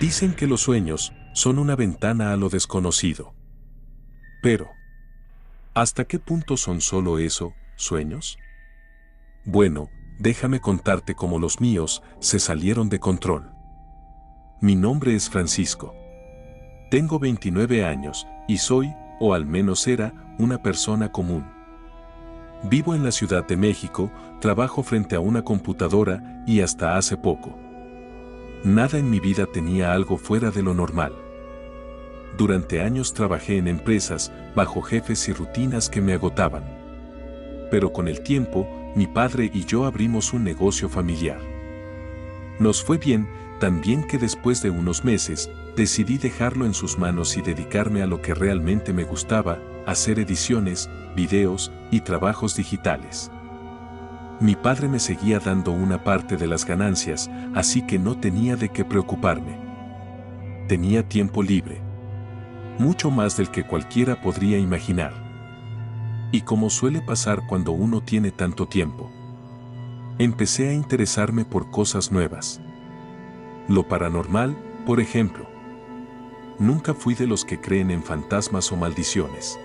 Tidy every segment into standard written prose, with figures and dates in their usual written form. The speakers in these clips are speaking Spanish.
Dicen que los sueños son una ventana a lo desconocido. Pero, ¿hasta qué punto son solo eso, sueños? Bueno, déjame contarte cómo los míos se salieron de control. Mi nombre es Francisco. Tengo 29 años y soy, o al menos era, una persona común. Vivo en la Ciudad de México, trabajo frente a una computadora y hasta hace poco. Nada en mi vida tenía algo fuera de lo normal. Durante años trabajé en empresas, bajo jefes y rutinas que me agotaban. Pero con el tiempo, mi padre y yo abrimos un negocio familiar. Nos fue bien, tan bien que después de unos meses, decidí dejarlo en sus manos y dedicarme a lo que realmente me gustaba, hacer ediciones, videos y trabajos digitales. Mi padre me seguía dando una parte de las ganancias, así que no tenía de qué preocuparme. Tenía tiempo libre. Mucho más del que cualquiera podría imaginar. Y como suele pasar cuando uno tiene tanto tiempo, empecé a interesarme por cosas nuevas. Lo paranormal, por ejemplo. Nunca fui de los que creen en fantasmas o maldiciones.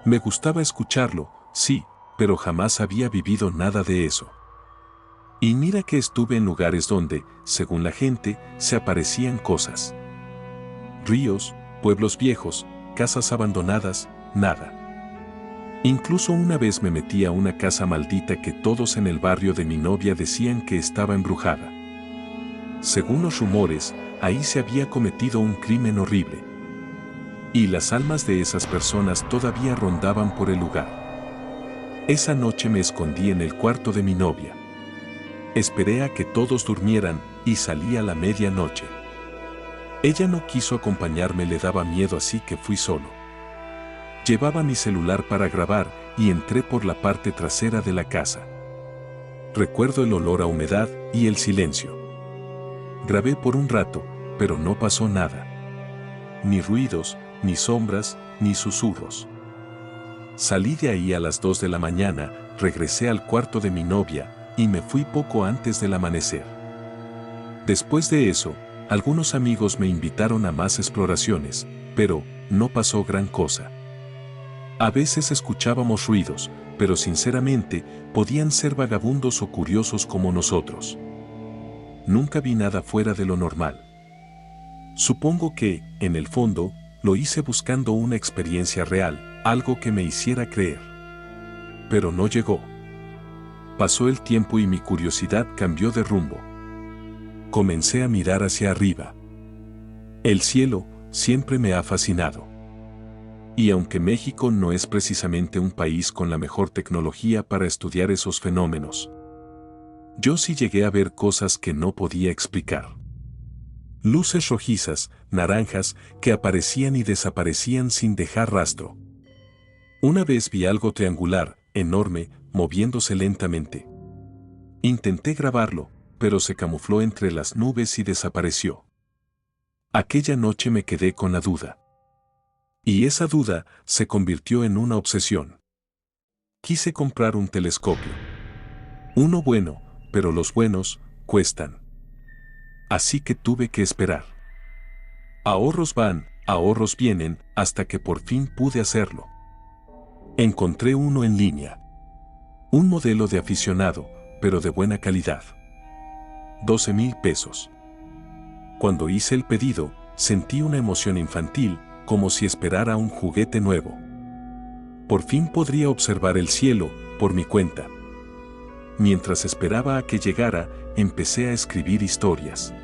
Me gustaba escucharlo, sí, pero jamás había vivido nada de eso. Y mira que estuve en lugares donde, según la gente, se aparecían cosas. Ríos, pueblos viejos, casas abandonadas, nada. Incluso una vez me metí a una casa maldita que todos en el barrio de mi novia decían que estaba embrujada. Según los rumores, ahí se había cometido un crimen horrible. Y las almas de esas personas todavía rondaban por el lugar. Esa noche me escondí en el cuarto de mi novia. Esperé a que todos durmieran y salí a la medianoche. Ella no quiso acompañarme, le daba miedo, así que fui solo. Llevaba mi celular para grabar y entré por la parte trasera de la casa. Recuerdo el olor a humedad y el silencio. Grabé por un rato, pero no pasó nada. Ni ruidos, ni sombras, ni susurros. Salí de ahí a las 2 de la mañana, regresé al cuarto de mi novia y me fui poco antes del amanecer. Después de eso, algunos amigos me invitaron a más exploraciones, pero no pasó gran cosa. A veces escuchábamos ruidos, pero sinceramente podían ser vagabundos o curiosos como nosotros. Nunca vi nada fuera de lo normal. Supongo que, en el fondo, lo hice buscando una experiencia real, algo que me hiciera creer. Pero no llegó. Pasó el tiempo y mi curiosidad cambió de rumbo. Comencé a mirar hacia arriba. El cielo siempre me ha fascinado. Y aunque México no es precisamente un país con la mejor tecnología para estudiar esos fenómenos, yo sí llegué a ver cosas que no podía explicar. Luces rojizas, naranjas, que aparecían y desaparecían sin dejar rastro. Una vez vi algo triangular, enorme, moviéndose lentamente. Intenté grabarlo, pero se camufló entre las nubes y desapareció. Aquella noche me quedé con la duda. Y esa duda se convirtió en una obsesión. Quise comprar un telescopio. Uno bueno, pero los buenos cuestan. Así que tuve que esperar. Ahorros van, ahorros vienen, hasta que por fin pude hacerlo. Encontré uno en línea. Un modelo de aficionado, pero de buena calidad. 12,000 pesos. Cuando hice el pedido, sentí una emoción infantil, como si esperara un juguete nuevo. Por fin podría observar el cielo, por mi cuenta. Mientras esperaba a que llegara, empecé a escribir historias.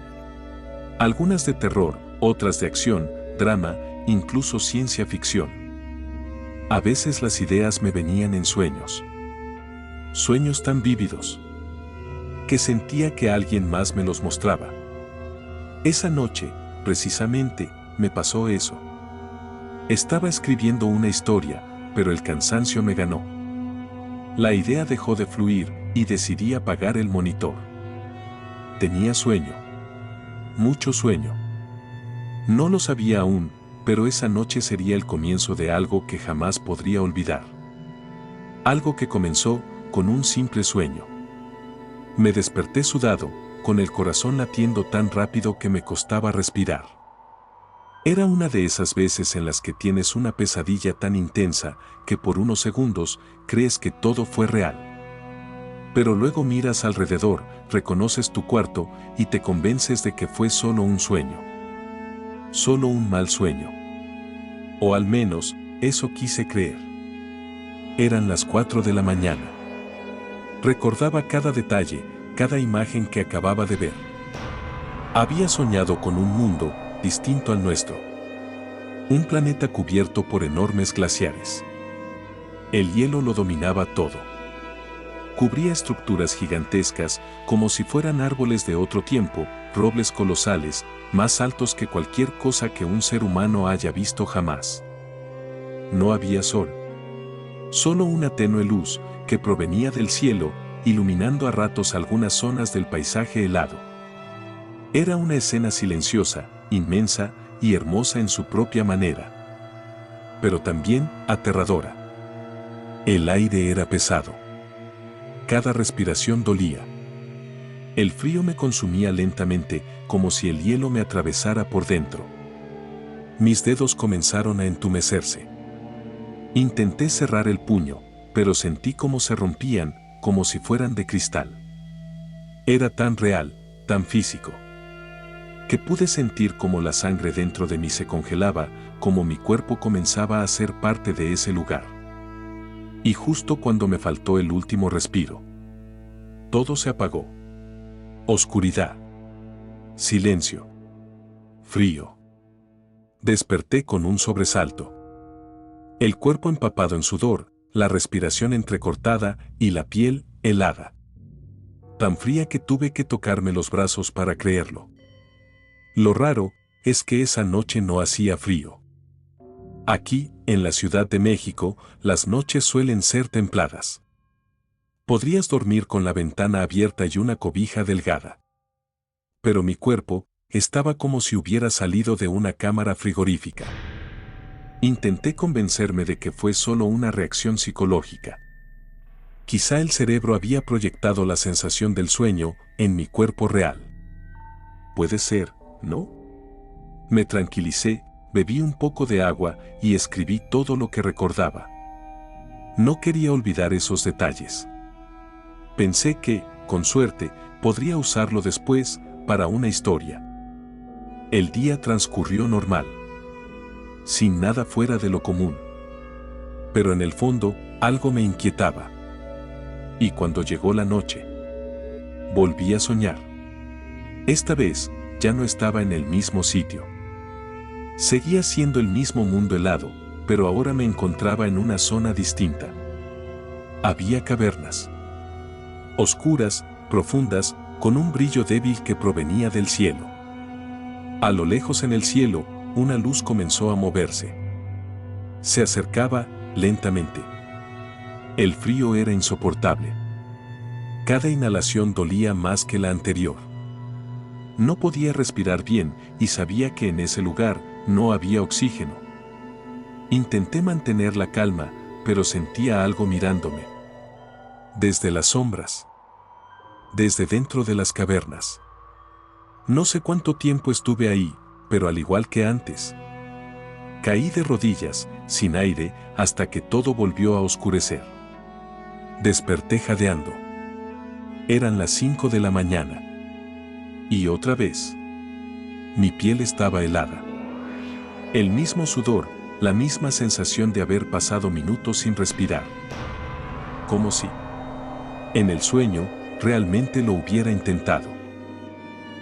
Algunas de terror, otras de acción, drama, incluso ciencia ficción. A veces las ideas me venían en sueños. Sueños tan vívidos que sentía que alguien más me los mostraba. Esa noche, precisamente, me pasó eso. Estaba escribiendo una historia, pero el cansancio me ganó. La idea dejó de fluir y decidí apagar el monitor. Tenía sueño. Mucho sueño. No lo sabía aún, pero esa noche sería el comienzo de algo que jamás podría olvidar. Algo que comenzó con un simple sueño. Me desperté sudado, con el corazón latiendo tan rápido que me costaba respirar. Era una de esas veces en las que tienes una pesadilla tan intensa que por unos segundos crees que todo fue real. Pero luego miras alrededor, reconoces tu cuarto y te convences de que fue solo un sueño. Solo un mal sueño. O al menos, eso quise creer. Eran las 4 de la mañana. Recordaba cada detalle, cada imagen que acababa de ver. Había soñado con un mundo distinto al nuestro. Un planeta cubierto por enormes glaciares. El hielo lo dominaba todo. Cubría estructuras gigantescas como si fueran árboles de otro tiempo, robles colosales, más altos que cualquier cosa que un ser humano haya visto jamás. No había sol. Solo una tenue luz que provenía del cielo, iluminando a ratos algunas zonas del paisaje helado. Era una escena silenciosa, inmensa y hermosa en su propia manera. Pero también aterradora. El aire era pesado. Cada respiración dolía. El frío me consumía lentamente, como si el hielo me atravesara por dentro. Mis dedos comenzaron a entumecerse. Intenté cerrar el puño, pero sentí cómo se rompían, como si fueran de cristal. Era tan real, tan físico, que pude sentir cómo la sangre dentro de mí se congelaba, como mi cuerpo comenzaba a ser parte de ese lugar. Y justo cuando me faltó el último respiro, todo se apagó. Oscuridad. Silencio. Frío. Desperté con un sobresalto. El cuerpo empapado en sudor, la respiración entrecortada y la piel helada. Tan fría que tuve que tocarme los brazos para creerlo. Lo raro es que esa noche no hacía frío. Aquí, en la Ciudad de México, las noches suelen ser templadas. Podrías dormir con la ventana abierta y una cobija delgada. Pero mi cuerpo estaba como si hubiera salido de una cámara frigorífica. Intenté convencerme de que fue solo una reacción psicológica. Quizá el cerebro había proyectado la sensación del sueño en mi cuerpo real. Puede ser, ¿no? Me tranquilicé, bebí un poco de agua y escribí todo lo que recordaba. No quería olvidar esos detalles. Pensé que, con suerte, podría usarlo después para una historia. El día transcurrió normal, sin nada fuera de lo común. Pero en el fondo, algo me inquietaba. Y cuando llegó la noche, volví a soñar. Esta vez, ya no estaba en el mismo sitio. Seguía siendo el mismo mundo helado, pero ahora me encontraba en una zona distinta. Había cavernas. Oscuras, profundas, con un brillo débil que provenía del cielo. A lo lejos en el cielo, una luz comenzó a moverse. Se acercaba, lentamente. El frío era insoportable. Cada inhalación dolía más que la anterior. No podía respirar bien y sabía que en ese lugar no había oxígeno. Intenté mantener la calma, pero sentía algo mirándome. Desde las sombras. Desde dentro de las cavernas. No sé cuánto tiempo estuve ahí, pero al igual que antes, caí de rodillas, sin aire, hasta que todo volvió a oscurecer. Desperté jadeando. Eran las 5 de la mañana. Y otra vez, mi piel estaba helada. El mismo sudor, la misma sensación de haber pasado minutos sin respirar. Como si, en el sueño, realmente lo hubiera intentado.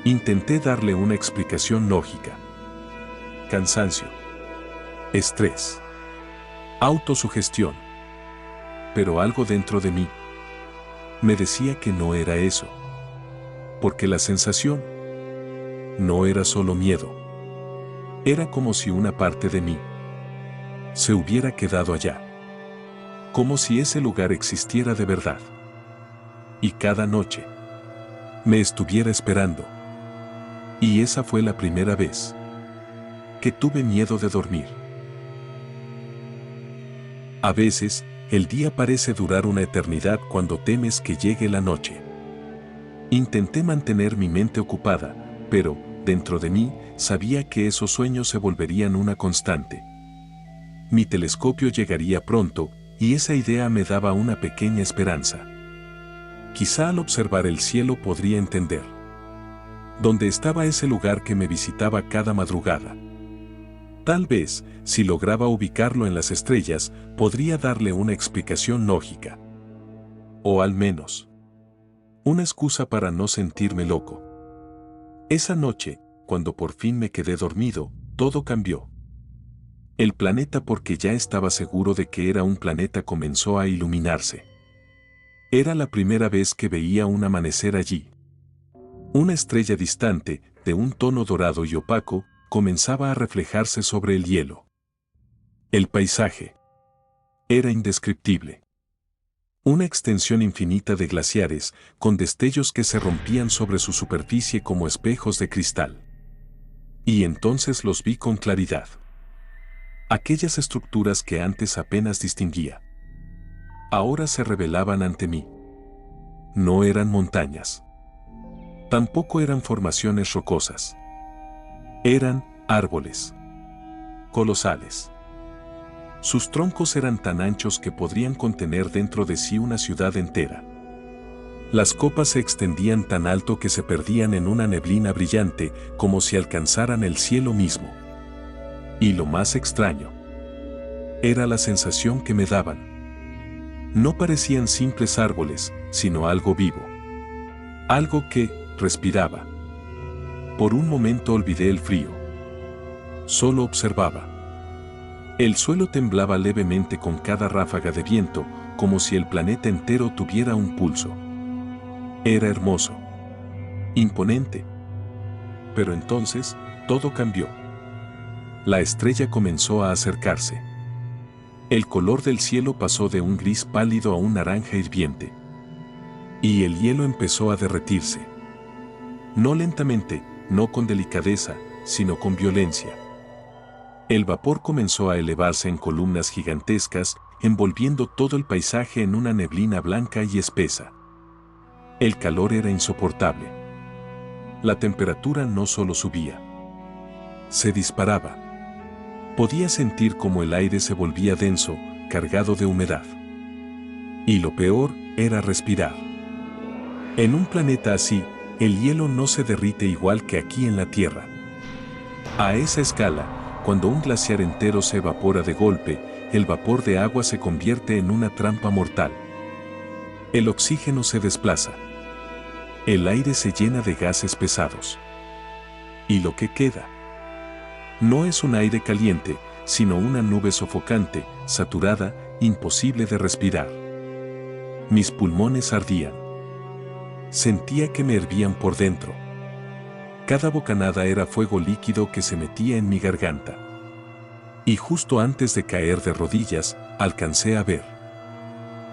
Intenté darle una explicación lógica. Cansancio. Estrés. Autosugestión. Pero algo dentro de mí me decía que no era eso. Porque la sensación no era solo miedo. Era como si una parte de mí se hubiera quedado allá. Como si ese lugar existiera de verdad. Y cada noche me estuviera esperando. Y esa fue la primera vez que tuve miedo de dormir. A veces, el día parece durar una eternidad cuando temes que llegue la noche. Intenté mantener mi mente ocupada, pero, dentro de mí, sabía que esos sueños se volverían una constante. Mi telescopio llegaría pronto, y esa idea me daba una pequeña esperanza. Quizá al observar el cielo podría entender dónde estaba ese lugar que me visitaba cada madrugada. Tal vez, si lograba ubicarlo en las estrellas, podría darle una explicación lógica. O al menos, una excusa para no sentirme loco. Esa noche, cuando por fin me quedé dormido, todo cambió. El planeta, porque ya estaba seguro de que era un planeta, comenzó a iluminarse. Era la primera vez que veía un amanecer allí. Una estrella distante, de un tono dorado y opaco, comenzaba a reflejarse sobre el hielo. El paisaje era indescriptible. Una extensión infinita de glaciares, con destellos que se rompían sobre su superficie como espejos de cristal. Y entonces los vi con claridad. Aquellas estructuras que antes apenas distinguía, ahora se revelaban ante mí. No eran montañas. Tampoco eran formaciones rocosas. Eran árboles colosales. Sus troncos eran tan anchos que podrían contener dentro de sí una ciudad entera. Las copas se extendían tan alto que se perdían en una neblina brillante, como si alcanzaran el cielo mismo. Y lo más extraño era la sensación que me daban. No parecían simples árboles, sino algo vivo. Algo que respiraba. Por un momento olvidé el frío. Solo observaba. El suelo temblaba levemente con cada ráfaga de viento, como si el planeta entero tuviera un pulso. Era hermoso. Imponente. Pero entonces, todo cambió. La estrella comenzó a acercarse. El color del cielo pasó de un gris pálido a un naranja hirviente. Y el hielo empezó a derretirse. No lentamente, no con delicadeza, sino con violencia. El vapor comenzó a elevarse en columnas gigantescas, envolviendo todo el paisaje en una neblina blanca y espesa. El calor era insoportable. La temperatura no solo subía, se disparaba. Podía sentir cómo el aire se volvía denso, cargado de humedad. Y lo peor era respirar. En un planeta así, el hielo no se derrite igual que aquí en la Tierra. A esa escala, cuando un glaciar entero se evapora de golpe, el vapor de agua se convierte en una trampa mortal. El oxígeno se desplaza. El aire se llena de gases pesados. Y lo que queda no es un aire caliente, sino una nube sofocante, saturada, imposible de respirar. Mis pulmones ardían. Sentía que me hervían por dentro. Cada bocanada era fuego líquido que se metía en mi garganta. Y justo antes de caer de rodillas, alcancé a ver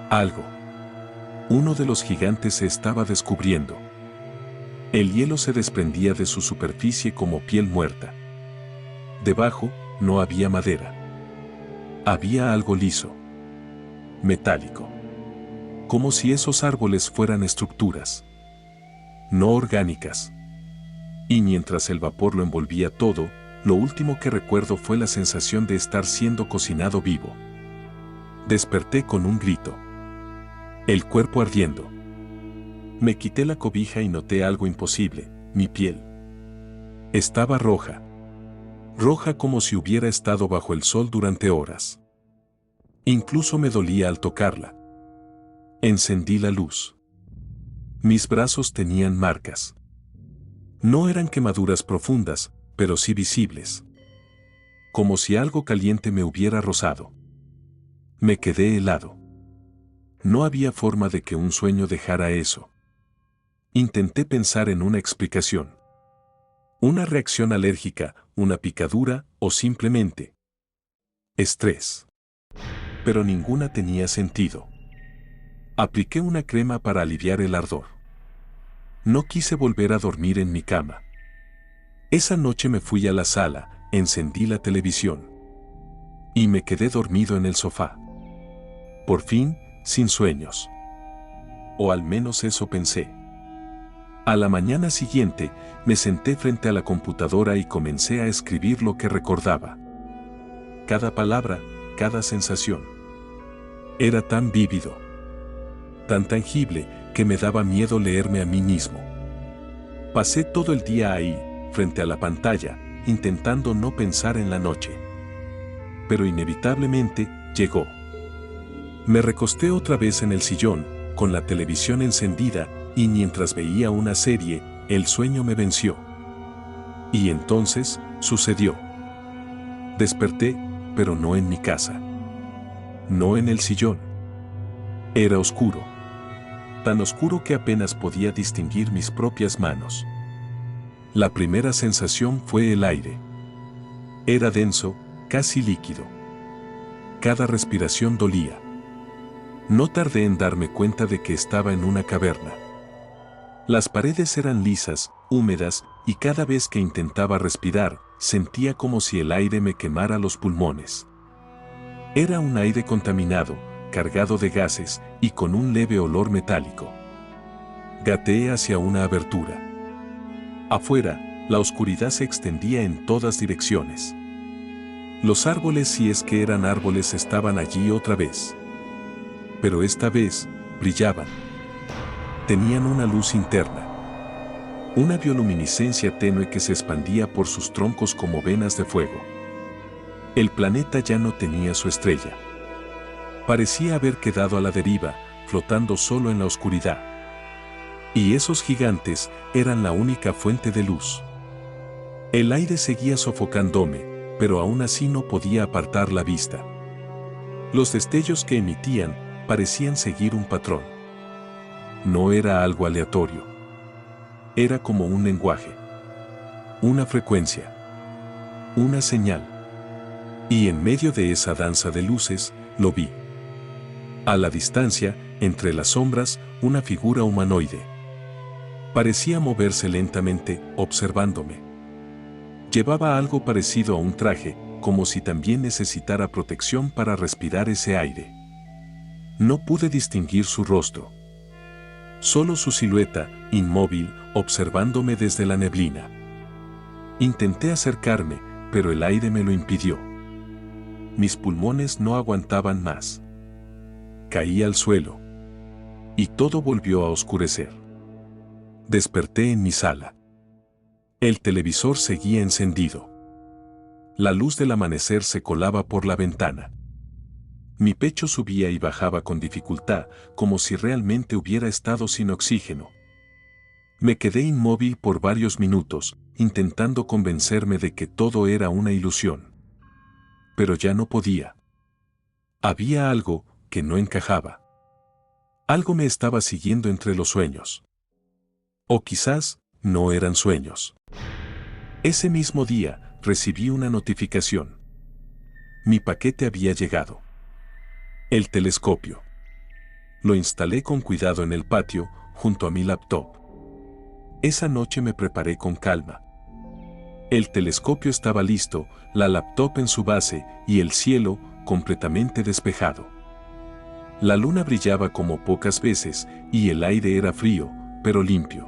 algo. Uno de los gigantes se estaba descubriendo. El hielo se desprendía de su superficie como piel muerta. Debajo, no había madera. Había algo liso, metálico. Como si esos árboles fueran estructuras no orgánicas. Y mientras el vapor lo envolvía todo, lo último que recuerdo fue la sensación de estar siendo cocinado vivo. Desperté con un grito. El cuerpo ardiendo. Me quité la cobija y noté algo imposible, mi piel. Estaba roja. Roja como si hubiera estado bajo el sol durante horas. Incluso me dolía al tocarla. Encendí la luz. Mis brazos tenían marcas. No eran quemaduras profundas, pero sí visibles. Como si algo caliente me hubiera rozado. Me quedé helado. No había forma de que un sueño dejara eso. Intenté pensar en una explicación. Una reacción alérgica, una picadura o simplemente estrés. Pero ninguna tenía sentido. Apliqué una crema para aliviar el ardor. No quise volver a dormir en mi cama. Esa noche me fui a la sala, encendí la televisión. Y me quedé dormido en el sofá. Por fin, sin sueños. O al menos eso pensé. A la mañana siguiente, me senté frente a la computadora y comencé a escribir lo que recordaba. Cada palabra, cada sensación. Era tan vívido, tan tangible, que me daba miedo leerme a mí mismo. Pasé todo el día ahí, frente a la pantalla, intentando no pensar en la noche. Pero inevitablemente, llegó. Me recosté otra vez en el sillón, con la televisión encendida, y mientras veía una serie, el sueño me venció. Y entonces, sucedió. Desperté, pero no en mi casa. No en el sillón. Era oscuro. Tan oscuro que apenas podía distinguir mis propias manos. La primera sensación fue el aire. Era denso, casi líquido. Cada respiración dolía. No tardé en darme cuenta de que estaba en una caverna. Las paredes eran lisas, húmedas, y cada vez que intentaba respirar, sentía como si el aire me quemara los pulmones. Era un aire contaminado, cargado de gases, y con un leve olor metálico. Gateé hacia una abertura. Afuera, la oscuridad se extendía en todas direcciones. Los árboles, si es que eran árboles, estaban allí otra vez. Pero esta vez, brillaban. Tenían una luz interna. Una bioluminiscencia tenue que se expandía por sus troncos como venas de fuego. El planeta ya no tenía su estrella. Parecía haber quedado a la deriva, flotando solo en la oscuridad. Y esos gigantes eran la única fuente de luz. El aire seguía sofocándome, pero aún así no podía apartar la vista. Los destellos que emitían parecían seguir un patrón. No era algo aleatorio. Era como un lenguaje. Una frecuencia. Una señal. Y en medio de esa danza de luces, lo vi. A la distancia, entre las sombras, una figura humanoide. Parecía moverse lentamente, observándome. Llevaba algo parecido a un traje, como si también necesitara protección para respirar ese aire. No pude distinguir su rostro. Solo su silueta, inmóvil, observándome desde la neblina. Intenté acercarme, pero el aire me lo impidió. Mis pulmones no aguantaban más. Caí al suelo. Y todo volvió a oscurecer. Desperté en mi sala. El televisor seguía encendido. La luz del amanecer se colaba por la ventana. Mi pecho subía y bajaba con dificultad, como si realmente hubiera estado sin oxígeno. Me quedé inmóvil por varios minutos, intentando convencerme de que todo era una ilusión. Pero ya no podía. Había algo que no encajaba. Algo me estaba siguiendo entre los sueños. O quizás no eran sueños. Ese mismo día recibí una notificación. Mi paquete había llegado. El telescopio. Lo instalé con cuidado en el patio, junto a mi laptop. Esa noche me preparé con calma. El telescopio estaba listo, la laptop en su base y el cielo completamente despejado. La luna brillaba como pocas veces y el aire era frío, pero limpio.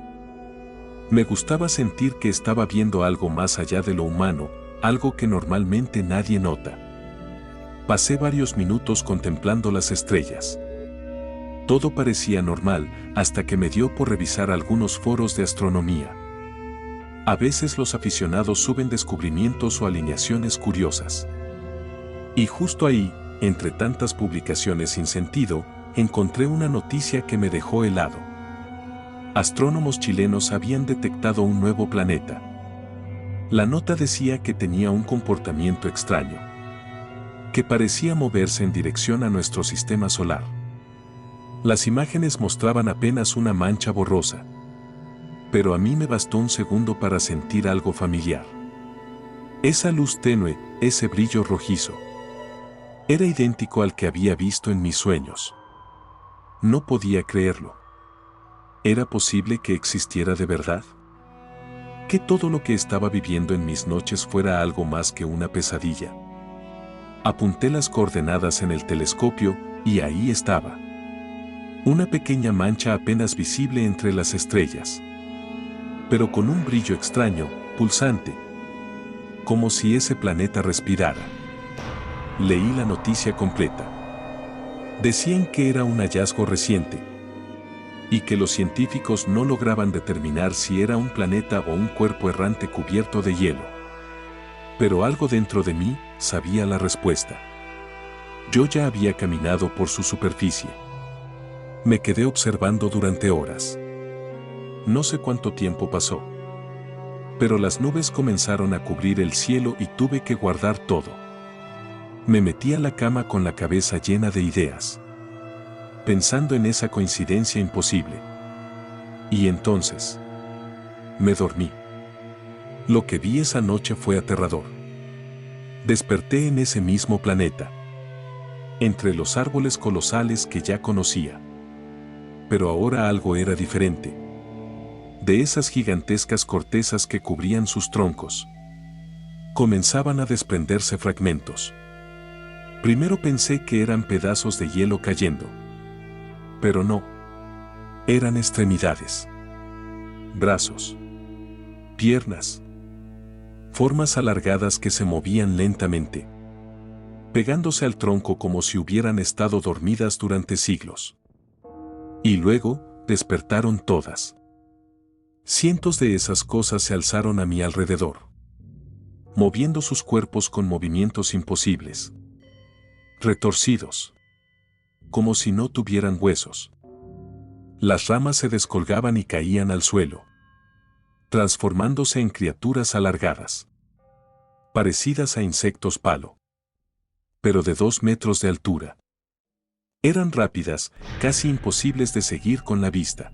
Me gustaba sentir que estaba viendo algo más allá de lo humano, algo que normalmente nadie nota. Pasé varios minutos contemplando las estrellas. Todo parecía normal hasta que me dio por revisar algunos foros de astronomía. A veces los aficionados suben descubrimientos o alineaciones curiosas. Y justo ahí, entre tantas publicaciones sin sentido, encontré una noticia que me dejó helado. Astrónomos chilenos habían detectado un nuevo planeta. La nota decía que tenía un comportamiento extraño, que parecía moverse en dirección a nuestro sistema solar. Las imágenes mostraban apenas una mancha borrosa. Pero a mí me bastó un segundo para sentir algo familiar. Esa luz tenue, ese brillo rojizo. Era idéntico al que había visto en mis sueños. No podía creerlo. ¿Era posible que existiera de verdad? ¿Que todo lo que estaba viviendo en mis noches fuera algo más que una pesadilla? Apunté las coordenadas en el telescopio y ahí estaba. Una pequeña mancha apenas visible entre las estrellas. pero con un brillo extraño, pulsante, como si ese planeta respirara. Leí la noticia completa. Decían que era un hallazgo reciente y que los científicos no lograban determinar si era un planeta o un cuerpo errante cubierto de hielo. Pero algo dentro de mí sabía la respuesta. Yo ya había caminado por su superficie. Me quedé observando durante horas. No sé cuánto tiempo pasó, pero las nubes comenzaron a cubrir el cielo y tuve que guardar todo. Me metí a la cama con la cabeza llena de ideas, pensando en esa coincidencia imposible. Y entonces, me dormí. Lo que vi esa noche fue aterrador. Desperté en ese mismo planeta, entre los árboles colosales que ya conocía. Pero ahora algo era diferente. De esas gigantescas cortezas que cubrían sus troncos, comenzaban a desprenderse fragmentos. Primero pensé que eran pedazos de hielo cayendo, pero no. Eran extremidades, brazos, piernas, formas alargadas que se movían lentamente, pegándose al tronco como si hubieran estado dormidas durante siglos. Y luego, despertaron todas. Cientos de esas cosas se alzaron a mi alrededor, moviendo sus cuerpos con movimientos imposibles, retorcidos, como si no tuvieran huesos. Las ramas se descolgaban y caían al suelo, transformándose en criaturas alargadas, parecidas a insectos palo, pero de 2 metros de altura. Eran rápidas, casi imposibles de seguir con la vista.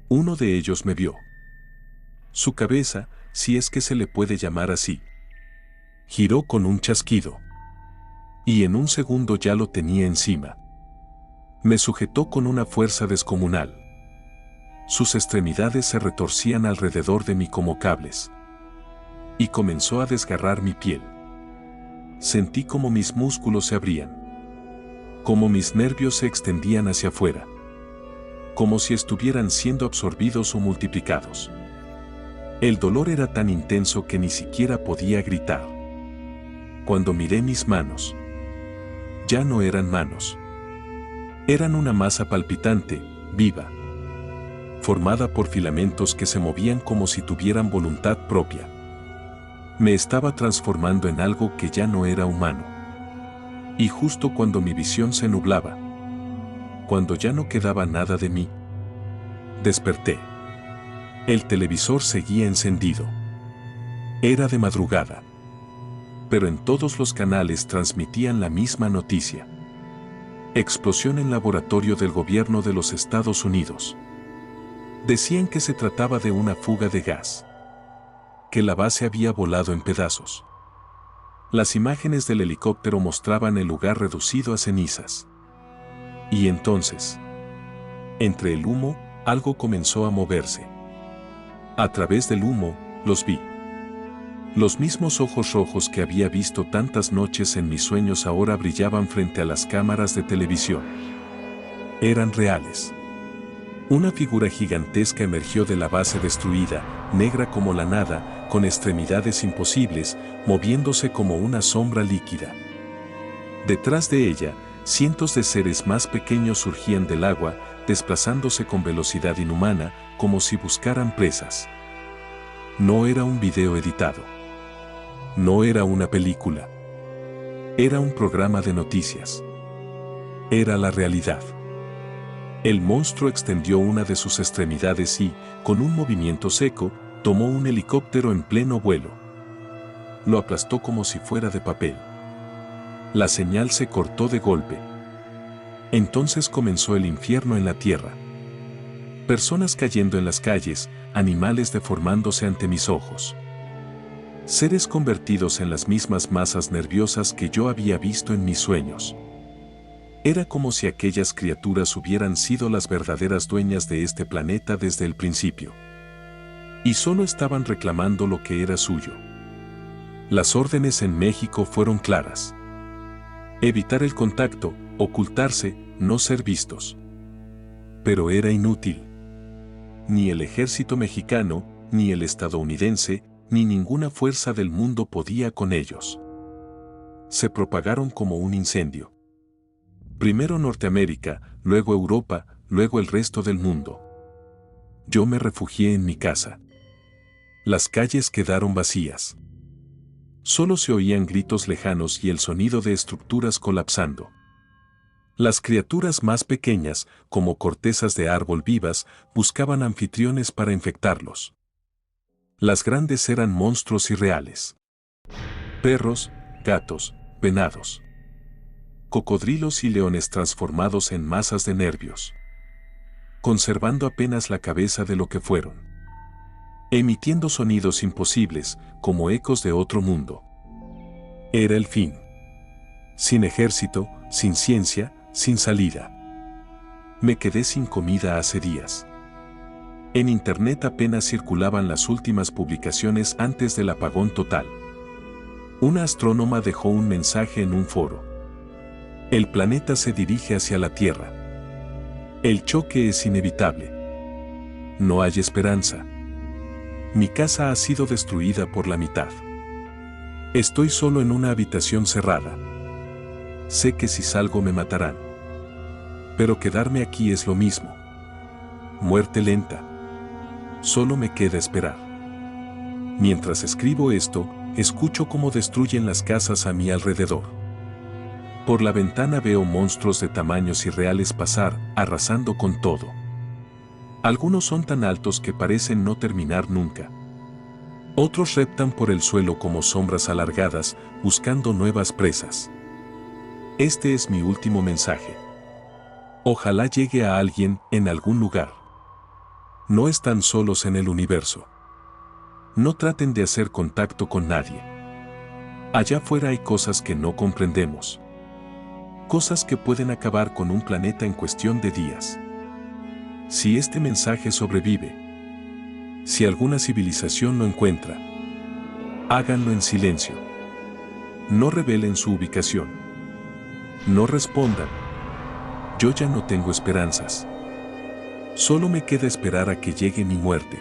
Uno de ellos me vio. Su cabeza, si es que se le puede llamar así, giró con un chasquido. Y en un segundo ya lo tenía encima. Me sujetó con una fuerza descomunal. Sus extremidades se retorcían alrededor de mí como cables. Y comenzó a desgarrar mi piel. Sentí como mis músculos se abrían, como mis nervios se extendían hacia afuera, como si estuvieran siendo absorbidos o multiplicados. El dolor era tan intenso que ni siquiera podía gritar. Cuando miré mis manos, ya no eran manos. Eran una masa palpitante, viva, formada por filamentos que se movían como si tuvieran voluntad propia. Me estaba transformando en algo que ya no era humano. Y justo cuando mi visión se nublaba, cuando ya no quedaba nada de mí, desperté. El televisor seguía encendido. Era de madrugada, pero en todos los canales transmitían la misma noticia. Explosión en laboratorio del gobierno de los Estados Unidos. Decían que se trataba de una fuga de gas, que la base había volado en pedazos. Las imágenes del helicóptero mostraban el lugar reducido a cenizas. Y entonces, entre el humo, algo comenzó a moverse. A través del humo, los vi. Los mismos ojos rojos que había visto tantas noches en mis sueños ahora brillaban frente a las cámaras de televisión. Eran reales. Una figura gigantesca emergió de la base destruida, negra como la nada, con extremidades imposibles, moviéndose como una sombra líquida. Detrás de ella, cientos de seres más pequeños surgían del agua, desplazándose con velocidad inhumana, como si buscaran presas. No era un video editado. No era una película. Era un programa de noticias. Era la realidad. El monstruo extendió una de sus extremidades y, con un movimiento seco, tomó un helicóptero en pleno vuelo. Lo aplastó como si fuera de papel. La señal se cortó de golpe. Entonces comenzó el infierno en la tierra. Personas cayendo en las calles, animales deformándose ante mis ojos. Seres convertidos en las mismas masas nerviosas que yo había visto en mis sueños. Era como si aquellas criaturas hubieran sido las verdaderas dueñas de este planeta desde el principio. Y solo estaban reclamando lo que era suyo. Las órdenes en México fueron claras. Evitar el contacto, ocultarse, no ser vistos. Pero era inútil. Ni el ejército mexicano, ni el estadounidense, ni ninguna fuerza del mundo podía con ellos. Se propagaron como un incendio. Primero Norteamérica, luego Europa, luego el resto del mundo. Yo me refugié en mi casa. Las calles quedaron vacías. Solo se oían gritos lejanos y el sonido de estructuras colapsando. Las criaturas más pequeñas, como cortezas de árbol vivas, buscaban anfitriones para infectarlos. Las grandes eran monstruos irreales. Perros, gatos, venados. Cocodrilos y leones transformados en masas de nervios. Conservando apenas la cabeza de lo que fueron. Emitiendo sonidos imposibles, como ecos de otro mundo. Era el fin. Sin ejército, sin ciencia, sin salida. Me quedé sin comida hace días. En internet apenas circulaban las últimas publicaciones antes del apagón total. Una astrónoma dejó un mensaje en un foro. El planeta se dirige hacia la Tierra. El choque es inevitable. No hay esperanza. Mi casa ha sido destruida por la mitad. Estoy solo en una habitación cerrada. Sé que si salgo me matarán. Pero quedarme aquí es lo mismo. Muerte lenta. Solo me queda esperar. Mientras escribo esto, escucho cómo destruyen las casas a mi alrededor. Por la ventana veo monstruos de tamaños irreales pasar, arrasando con todo. Algunos son tan altos que parecen no terminar nunca. Otros reptan por el suelo como sombras alargadas, buscando nuevas presas. Este es mi último mensaje. Ojalá llegue a alguien en algún lugar. No están solos en el universo. No traten de hacer contacto con nadie. Allá afuera hay cosas que no comprendemos. Cosas que pueden acabar con un planeta en cuestión de días. Si este mensaje sobrevive, si alguna civilización lo encuentra, háganlo en silencio. No revelen su ubicación. No respondan. Yo ya no tengo esperanzas. Solo me queda esperar a que llegue mi muerte.